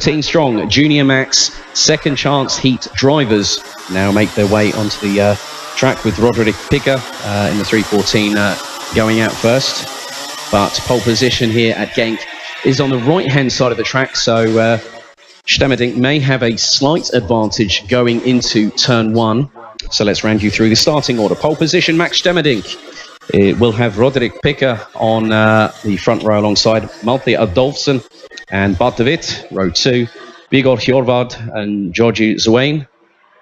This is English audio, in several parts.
13 strong Junior Max second chance heat drivers now make their way onto the track with Roderick Picker in the 314 going out first. But pole position here at Genk is on the right-hand side of the track, so Stemmerdink may have a slight advantage going into turn one. So let's round you through the starting order. Pole position, Max Stemmerdink. It will have Roderick Picker on the front row alongside Malte Adolfsen and Bart de Wit, row 2. Vigor Hjorvad and Georgi Zwain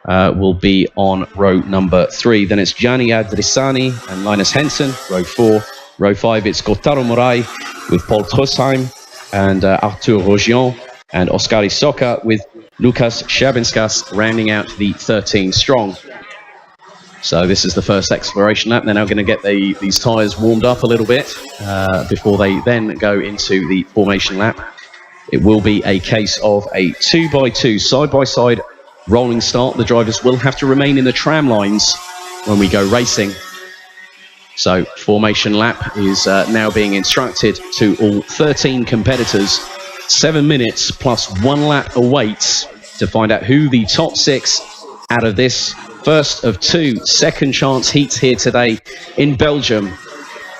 will be on row number 3. Then it's Gianni Adrisani and Linus Henson, row 4. Row 5, it's Kotaro Morai with Paul Trosheim and Arthur Rogion and Oskari Soka with Lukas Schabinskas rounding out the 13 strong. So this is the first exploration lap. They're now going to get these tyres warmed up a little bit before they then go into the formation lap. It will be a case of a 2x2 side-by-side rolling start. The drivers will have to remain in the tram lines when we go racing. So formation lap is now being instructed to all 13 competitors. 7 minutes plus 1 lap awaits to find out who the top 6 out of this first of 2 second chance heats here today in Belgium.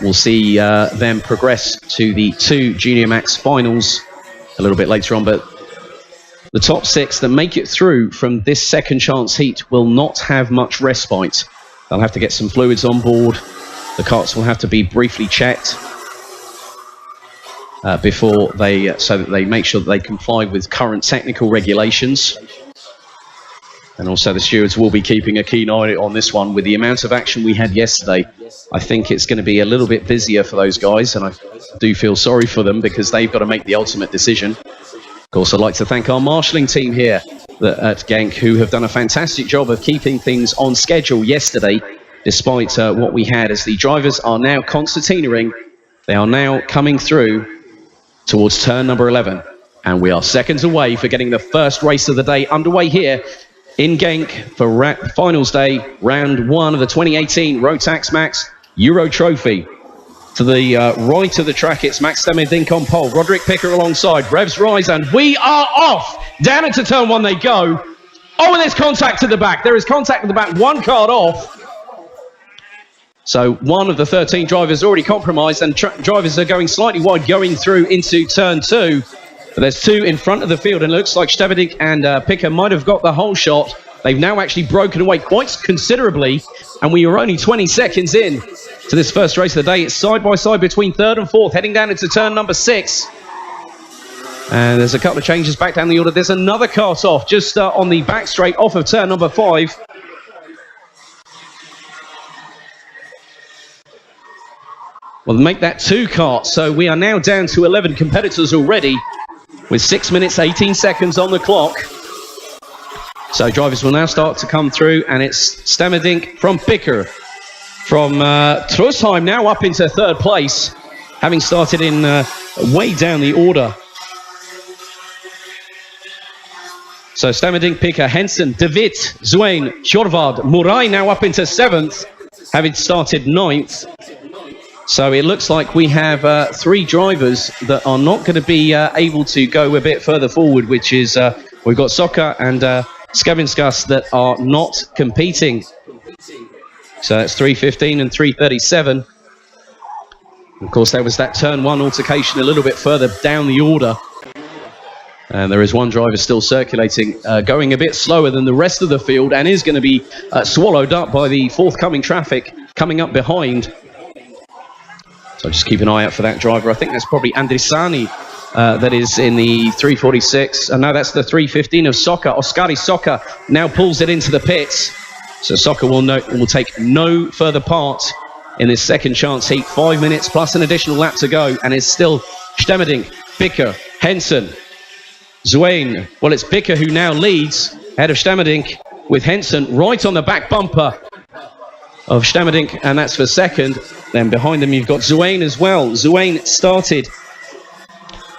We'll see them progress to the 2 Junior Max finals a little bit later on, but the top 6 that make it through from this second chance heat will not have much respite. They'll have to get some fluids on board. The carts will have to be briefly checked before so that they make sure that they comply with current technical regulations. And also the stewards will be keeping a keen eye on this one. With the amount of action we had yesterday, I think it's going to be a little bit busier for those guys, and I do feel sorry for them because they've got to make the ultimate decision. Of course, I'd like to thank our marshalling team here at Genk, who have done a fantastic job of keeping things on schedule yesterday, despite what we had, as the drivers are now concertinaing. They are now coming through towards turn number 11. And we are seconds away for getting the first race of the day underway here in Genk for finals day, round 1 of the 2018 Rotax Max Euro Trophy. To the right of the track, it's Max Stemmerdink on pole. Roderick Picker alongside. Revs rise, and we are off! Down into turn 1 they go. Oh, and there's contact at the back. There is contact at the back. 1 card off. So 1 of the 13 drivers already compromised, and drivers are going slightly wide going through into turn 2. But there's 2 in front of the field, and it looks like Stemmerdink and Picker might have got the whole shot. They've now actually broken away quite considerably, and we are only 20 seconds in to this first race of the day. It's side by side between 3rd and 4th, heading down into turn number 6. And there's a couple of changes back down the order. There's another cart off just on the back straight off of turn number 5. Well, make that 2 carts, so we are now down to 11 competitors already, with 6 minutes 18 seconds on the clock. So drivers will now start to come through, and it's Stemmerdink from Picker, from Trosheim now up into 3rd place, having started in way down the order. So Stemmerdink, Picker, Henson, De Wit, Zwain, Hjorvad, Morai now up into 7th, having started 9th. So it looks like we have 3 drivers that are not going to be able to go a bit further forward, which is we've got Soka and Skabinskas that are not competing. So that's 3:15 and 3:37. Of course, there was that turn 1 altercation a little bit further down the order. And there is 1 driver still circulating, going a bit slower than the rest of the field, and is going to be swallowed up by the forthcoming traffic coming up behind. So just keep an eye out for that driver. I think that's probably Andrisani that is in the 3:46. And no, that's the 3:15 of Soka. Oskari Soka now pulls it into the pits. So Soka will take no further part in this second chance heat. 5 minutes plus an additional lap to go. And it's still Stemmerdink, Picker, Henson, Zwain. Well, it's Picker who now leads ahead of Stemmerdink, with Henson right on the back bumper of Stemmerdink, and that's for 2nd. Then behind them you've got Zwain as well. Zwain started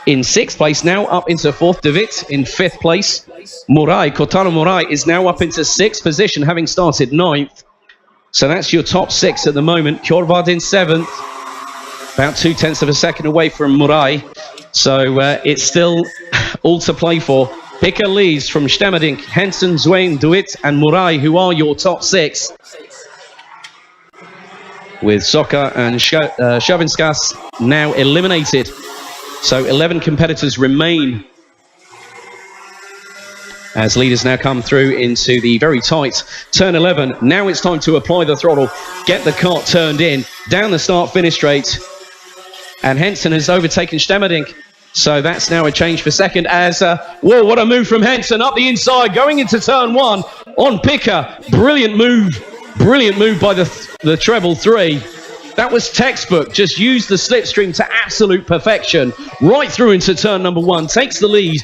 in 6th place, now up into 4th. De Wit in 5th place. Morai, Kotaro Morai, is now up into 6th position, having started 9th. So that's your top 6 at the moment. Hjorvad in 7th, about 0.2 of a second away from Morai. So it's still all to play for. Picker leads from Stemmerdink, Henson, Zwain, Duit and Murai, who are your top 6. With Soka and Shavinskas now eliminated. So 11 competitors remain as leaders now come through into the very tight turn 11. Now it's time to apply the throttle, get the cart turned in, down the start-finish straight. And Henson has overtaken Stemmerdink. So that's now a change for second as, whoa, what a move from Henson up the inside, going into turn 1 on Picker. Brilliant move by the treble 3. That was textbook, just used the slipstream to absolute perfection. Right through into turn number 1, takes the lead.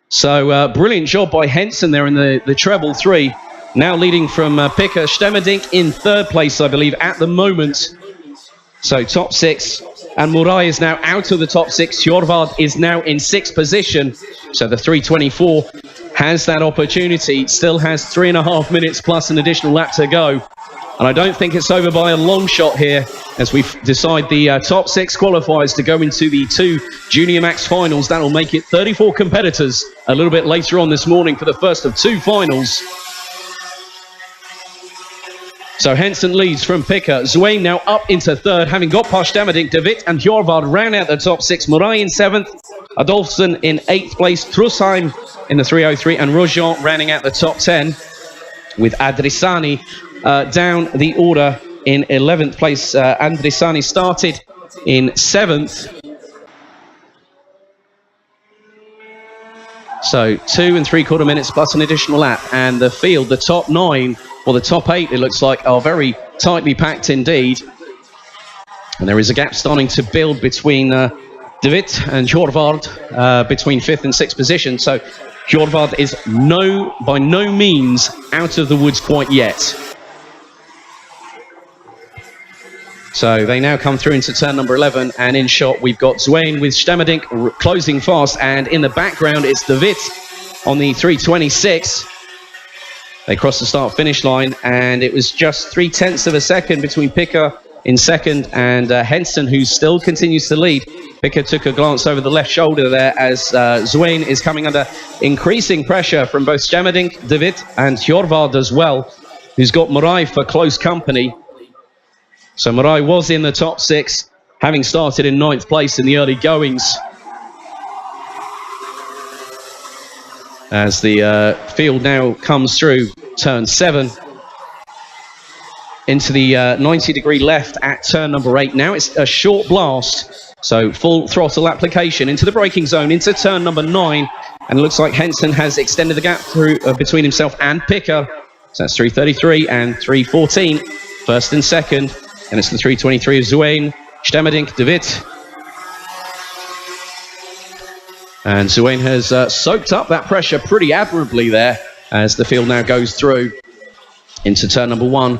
So brilliant job by Henson there in the treble 3. Now leading from Picker. Stemmerdink in 3rd place, I believe, at the moment. So top 6. And Murai is now out of the top 6. Hjorvard is now in 6th position. So the 324 has that opportunity. Still has 3.5 minutes plus an additional lap to go. And I don't think it's over by a long shot here as we decide the top 6 qualifiers to go into the 2 Junior Max finals. That'll make it 34 competitors a little bit later on this morning for the first of 2 finals. So Henson leads from Picker. Zwain now up into 3rd, having got past Stemmerdink. De Wit and Hjorvard round out the top 6. Murai in 7th. Adolfsson in 8th place. Trusheim in the 303. And Rojan rounding out the top 10 with Adrisani down the order in 11th place. Adrisani started in 7th. So 2 3/4 minutes plus an additional lap. And the field, the top 9, or the top 8, it looks like, are very tightly packed indeed. And there is a gap starting to build between De Wit and Hjorvard, between 5th and 6th position. So Hjorvard is by no means out of the woods quite yet. So they now come through into turn number 11, and in shot we've got Zwain with Stemmerdink closing fast, and in the background it's De Wit on the 326. They crossed the start-finish line, and it was just 0.3 of a second between Picker in 2nd and Henson, who still continues to lead. Picker took a glance over the left shoulder there as Zwain is coming under increasing pressure from both Stemmerdink, De Wit and Hjorvard as well, who's got Murai for close company. So Murai was in the top 6, having started in 9th place in the early goings. As the field now comes through turn 7 into the 90-degree left at turn number 8. Now it's a short blast, so full throttle application into the braking zone, into turn number 9, and it looks like Henson has extended the gap through between himself and Picker. So that's 3:33 and 3:14, 1st and 2nd, and it's the 3:23 of Zwain, Stemmerdink, De Wit. And Zwain has soaked up that pressure pretty admirably there as the field now goes through into turn number 1.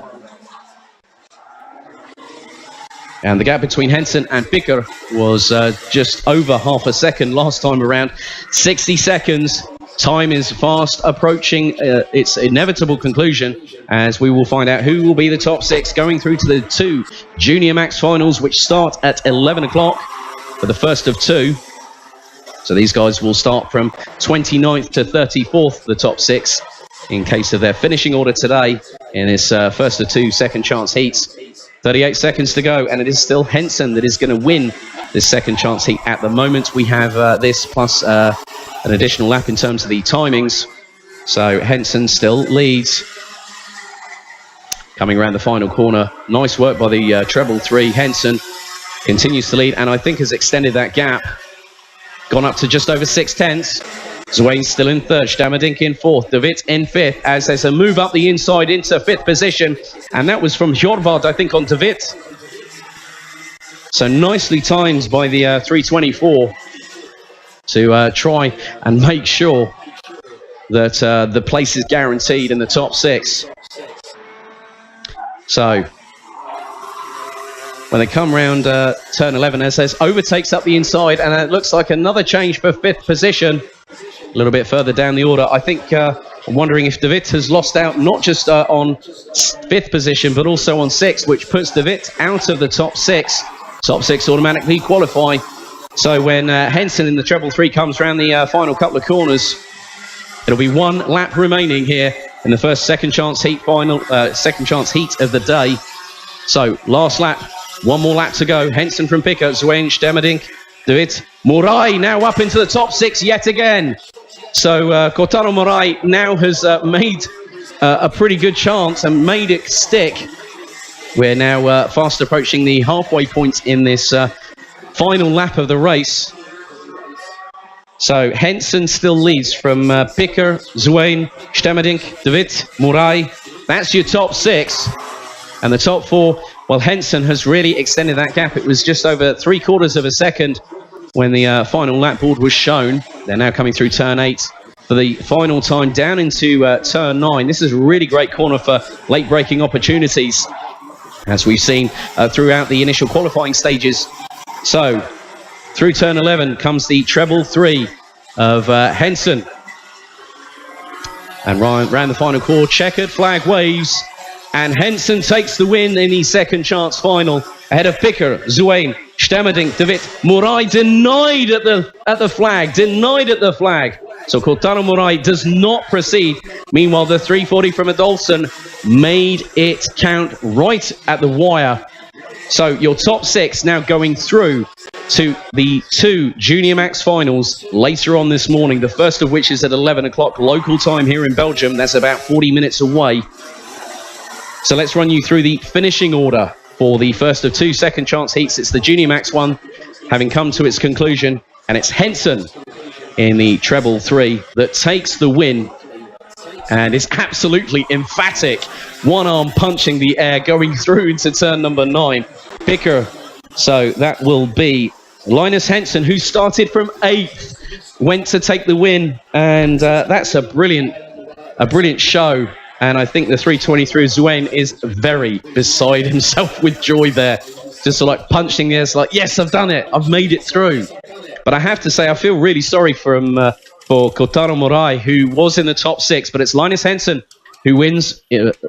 And the gap between Henson and Picker was just over half a second last time around. 60 seconds. Time is fast approaching its inevitable conclusion, as we will find out who will be the top 6 going through to the 2 Junior Max finals, which start at 11 o'clock for the first of 2. So these guys will start from 29th to 34th, the top 6, in case of their finishing order today in this first of 2 second chance heats. 38 seconds to go, and it is still Henson that is going to win this second chance heat at the moment. We have this plus an additional lap in terms of the timings. So Henson still leads. Coming around the final corner. Nice work by the treble 3. Henson continues to lead, and I think has extended that gap. Gone up to just over 0.6. Zwain still in 3rd, Stemmerdink in 4th, De Wit in 5th, as there's a move up the inside into 5th position, and that was from Hjorvard, I think, on De Wit. So nicely timed by the 324 to try and make sure that the place is guaranteed in the top 6. So when they come round turn 11, as says, overtakes up the inside, and it looks like another change for 5th position. A little bit further down the order. I think I'm wondering if De Wit has lost out not just on 5th position, but also on 6th, which puts De Wit out of the top 6. Top 6 automatically qualify So when Henson in the treble 3 comes around the final couple of corners, it'll be 1 lap remaining here in the first second chance heat of the day. So last lap, 1 more lap to go. Henson from Picker, Zwain, Stemmerdink, David Morai now up into the top 6 yet again. So Kotaro Morai now has made a pretty good chance and made it stick. We're now fast approaching the halfway point in this final lap of the race. So Henson still leads from Picker, Zwain, Stemmerdink, David, Morai. That's your top 6. And the top 4, well, Henson has really extended that gap. It was just over 3/4 of a second when the final lap board was shown. They're now coming through turn 8 for the final time down into turn 9. This is a really great corner for late braking opportunities, as we've seen throughout the initial qualifying stages. So through turn 11 comes the treble 3 of Henson. And round the final corner, checkered flag waves, and Henson takes the win in the second chance final ahead of Picker, Zwain, Stemmerdink, David. Morai denied at the flag. So Kotaro Morai does not proceed. Meanwhile, the 340 from Adolfsson made it count right at the wire. So your top 6 now going through to the 2 Junior Max finals later on this morning. The first of which is at 11 o'clock local time here in Belgium. That's about 40 minutes away. So let's run you through the finishing order for the first of 2 second chance heats. It's the Junior Max one having come to its conclusion, and it's Henson in the treble 3 that takes the win and is absolutely emphatic. One arm punching the air going through into turn number 9. Picker. So that will be Linus Henson, who started from 8th, went to take the win, and that's a brilliant show. And I think the 323 Zwain is very beside himself with joy there. Just like punching the air, it's like, yes, I've done it. I've made it through. But I have to say, I feel really sorry for Kotaro Morai, who was in the top 6. But it's Linus Henson who wins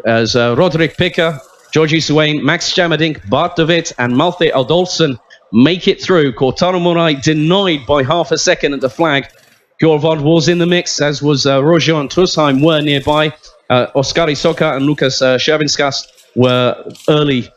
as Roderick Picker, Georgi Zwain, Max Stemmerdink, Bart de Wit, and Malte Adolfsson make it through. Kotaro Morai denied by half a second at the flag. Gjorvard was in the mix, as was Roger and Trusheim were nearby. Oskari Soka and Lukas Schervinskas were early